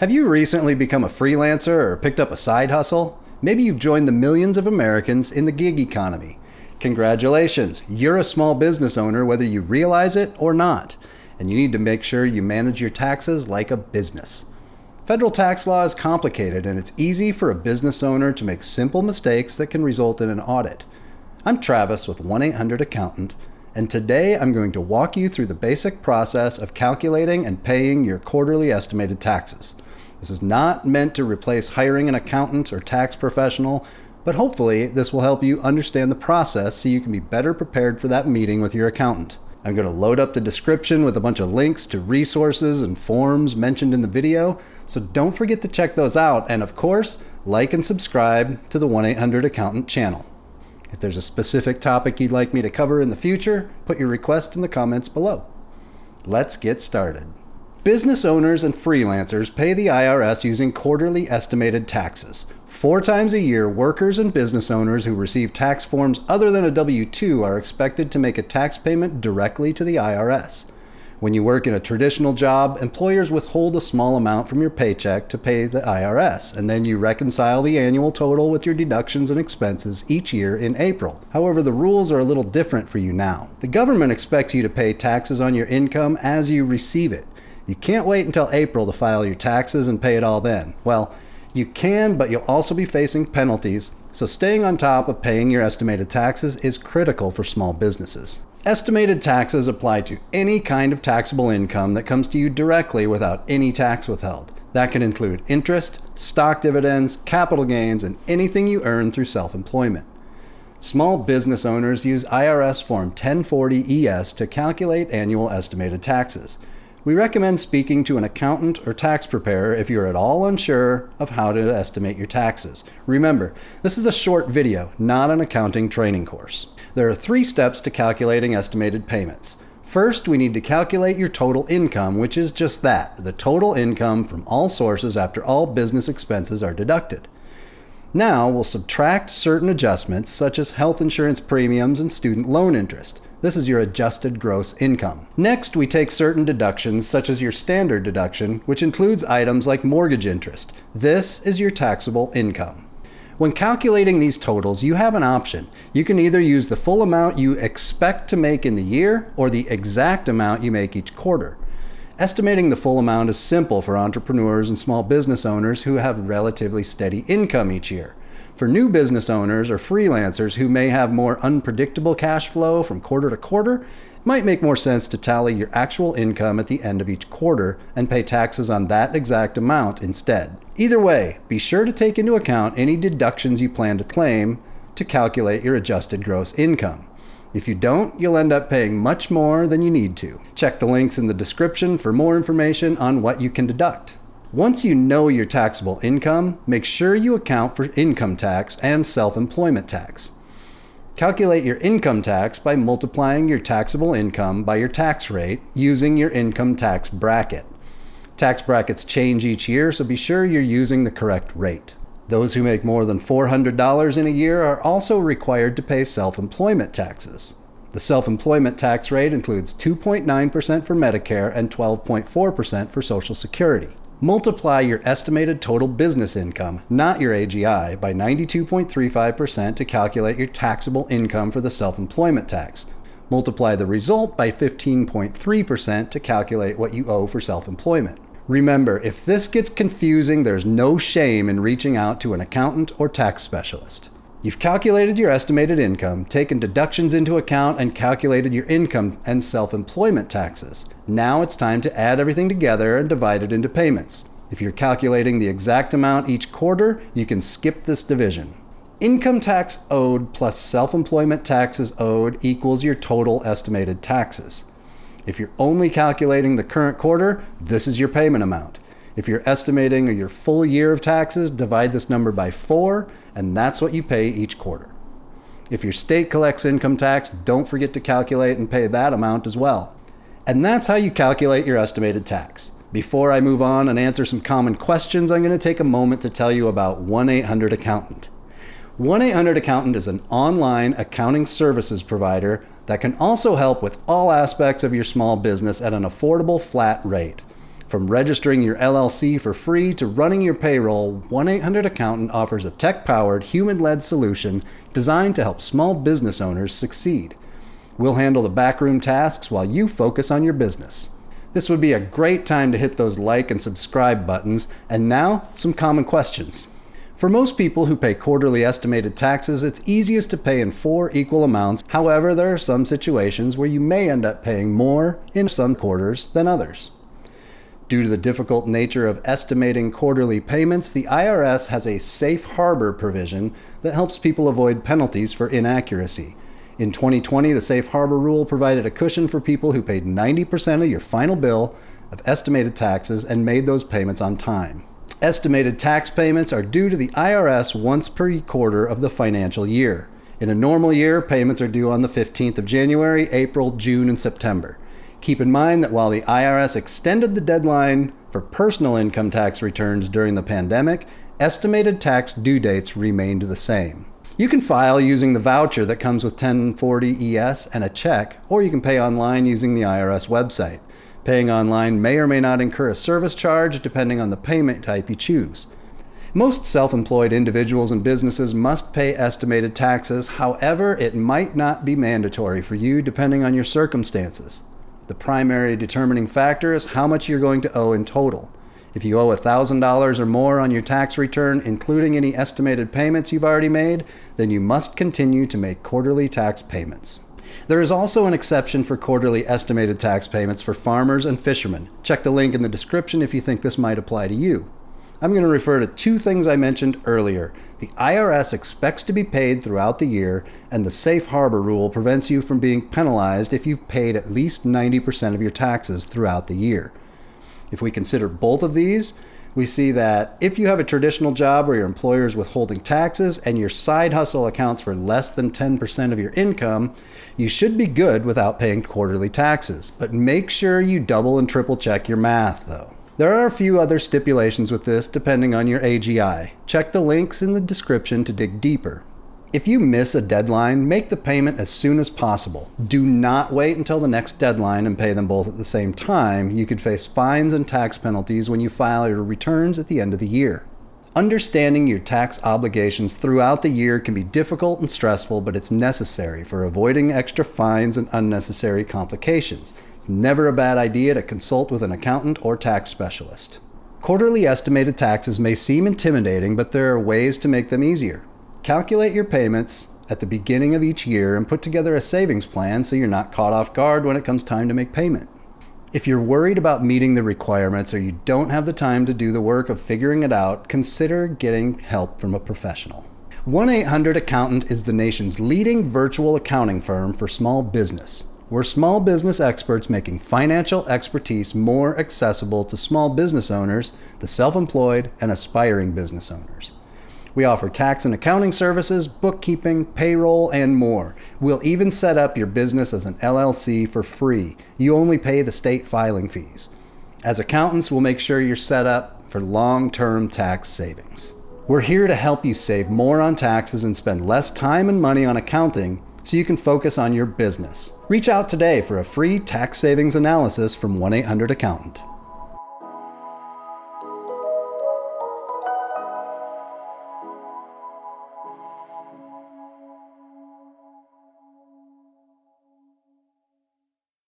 Have you recently become a freelancer or picked up a side hustle? Maybe you've joined the millions of Americans in the gig economy. Congratulations, you're a small business owner whether you realize it or not, and you need to make sure you manage your taxes like a business. Federal tax law is complicated, and it's easy for a business owner to make simple mistakes that can result in an audit. I'm Travis with 1-800-ACCOUNTANT, and today I'm going to walk you through the basic process of calculating and paying your quarterly estimated taxes. This is not meant to replace hiring an accountant or tax professional, but hopefully this will help you understand the process so you can be better prepared for that meeting with your accountant. I'm going to load up the description with a bunch of links to resources and forms mentioned in the video, so don't forget to check those out, and of course, like and subscribe to the 1-800-ACCOUNTANT channel. If there's a specific topic you'd like me to cover in the future, put your request in the comments below. Let's get started. Business owners and freelancers pay the IRS using quarterly estimated taxes. 4 times a year, workers and business owners who receive tax forms other than a W-2 are expected to make a tax payment directly to the IRS. When you work in a traditional job, employers withhold a small amount from your paycheck to pay the IRS, and then you reconcile the annual total with your deductions and expenses each year in April. However, the rules are a little different for you now. The government expects you to pay taxes on your income as you receive it. You can't wait until April to file your taxes and pay it all then. Well, you can, but you'll also be facing penalties, so staying on top of paying your estimated taxes is critical for small businesses. Estimated taxes apply to any kind of taxable income that comes to you directly without any tax withheld. That can include interest, stock dividends, capital gains, and anything you earn through self-employment. Small business owners use IRS Form 1040-ES to calculate annual estimated taxes. We recommend speaking to an accountant or tax preparer if you're at all unsure of how to estimate your taxes. Remember, this is a short video, not an accounting training course. There are 3 steps to calculating estimated payments. First, we need to calculate your total income, which is just that, the total income from all sources after all business expenses are deducted. Now, we'll subtract certain adjustments such as health insurance premiums and student loan interest. This is your adjusted gross income. Next, we take certain deductions such as your standard deduction, which includes items like mortgage interest. This is your taxable income. When calculating these totals, you have an option. You can either use the full amount you expect to make in the year or the exact amount you make each quarter. Estimating the full amount is simple for entrepreneurs and small business owners who have relatively steady income each year. For new business owners or freelancers who may have more unpredictable cash flow from quarter to quarter, it might make more sense to tally your actual income at the end of each quarter and pay taxes on that exact amount instead. Either way, be sure to take into account any deductions you plan to claim to calculate your adjusted gross income. If you don't, you'll end up paying much more than you need to. Check the links in the description for more information on what you can deduct. Once you know your taxable income, make sure you account for income tax and self-employment tax. Calculate your income tax by multiplying your taxable income by your tax rate using your income tax bracket. Tax brackets change each year, so be sure you're using the correct rate. Those who make more than $400 in a year are also required to pay self-employment taxes. The self-employment tax rate includes 2.9% for Medicare and 12.4% for Social Security. Multiply your estimated total business income, not your AGI, by 92.35% to calculate your taxable income for the self-employment tax. Multiply the result by 15.3% to calculate what you owe for self-employment. Remember, if this gets confusing, there's no shame in reaching out to an accountant or tax specialist. You've calculated your estimated income, taken deductions into account, and calculated your income and self-employment taxes. Now it's time to add everything together and divide it into payments. If you're calculating the exact amount each quarter, you can skip this division. Income tax owed plus self-employment taxes owed equals your total estimated taxes. If you're only calculating the current quarter, this is your payment amount. If you're estimating your full year of taxes, divide this number by 4, and that's what you pay each quarter. If your state collects income tax, don't forget to calculate and pay that amount as well. And that's how you calculate your estimated tax. Before I move on and answer some common questions, I'm going to take a moment to tell you about 1-800-ACCOUNTANT. 1-800-ACCOUNTANT is an online accounting services provider that can also help with all aspects of your small business at an affordable flat rate. From registering your LLC for free to running your payroll, 1-800-ACCOUNTANT offers a tech-powered, human-led solution designed to help small business owners succeed. We'll handle the backroom tasks while you focus on your business. This would be a great time to hit those like and subscribe buttons. And now, some common questions. For most people who pay quarterly estimated taxes, it's easiest to pay in 4 equal amounts. However, there are some situations where you may end up paying more in some quarters than others. Due to the difficult nature of estimating quarterly payments, the IRS has a safe harbor provision that helps people avoid penalties for inaccuracy. In 2020, the safe harbor rule provided a cushion for people who paid 90% of your final bill of estimated taxes and made those payments on time. Estimated tax payments are due to the IRS once per quarter of the financial year. In a normal year, payments are due on the 15th of January, April, June, and September. Keep in mind that while the IRS extended the deadline for personal income tax returns during the pandemic, estimated tax due dates remained the same. You can file using the voucher that comes with 1040 ES and a check, or you can pay online using the IRS website. Paying online may or may not incur a service charge depending on the payment type you choose. Most self-employed individuals and businesses must pay estimated taxes. However, it might not be mandatory for you depending on your circumstances. The primary determining factor is how much you're going to owe in total. If you owe $1,000 or more on your tax return, including any estimated payments you've already made, then you must continue to make quarterly tax payments. There is also an exception for quarterly estimated tax payments for farmers and fishermen. Check the link in the description if you think this might apply to you. I'm going to refer to 2 things I mentioned earlier. The IRS expects to be paid throughout the year, and the safe harbor rule prevents you from being penalized if you've paid at least 90% of your taxes throughout the year. If we consider both of these, we see that if you have a traditional job where your employer is withholding taxes and your side hustle accounts for less than 10% of your income, you should be good without paying quarterly taxes. But make sure you double and triple check your math, though. There are a few other stipulations with this depending on your AGI. Check the links in the description to dig deeper. If you miss a deadline, make the payment as soon as possible. Do not wait until the next deadline and pay them both at the same time. You could face fines and tax penalties when you file your returns at the end of the year. Understanding your tax obligations throughout the year can be difficult and stressful, but it's necessary for avoiding extra fines and unnecessary complications. It's never a bad idea to consult with an accountant or tax specialist. Quarterly estimated taxes may seem intimidating, but there are ways to make them easier. Calculate your payments at the beginning of each year and put together a savings plan so you're not caught off guard when it comes time to make payment. If you're worried about meeting the requirements or you don't have the time to do the work of figuring it out, consider getting help from a professional. 1-800-ACCOUNTANT is the nation's leading virtual accounting firm for small business. We're small business experts making financial expertise more accessible to small business owners, the self-employed, and aspiring business owners. We offer tax and accounting services, bookkeeping, payroll, and more. We'll even set up your business as an LLC for free. You only pay the state filing fees. As accountants, we'll make sure you're set up for long-term tax savings. We're here to help you save more on taxes and spend less time and money on accounting so you can focus on your business. Reach out today for a free tax savings analysis from 1-800-ACCOUNTANT.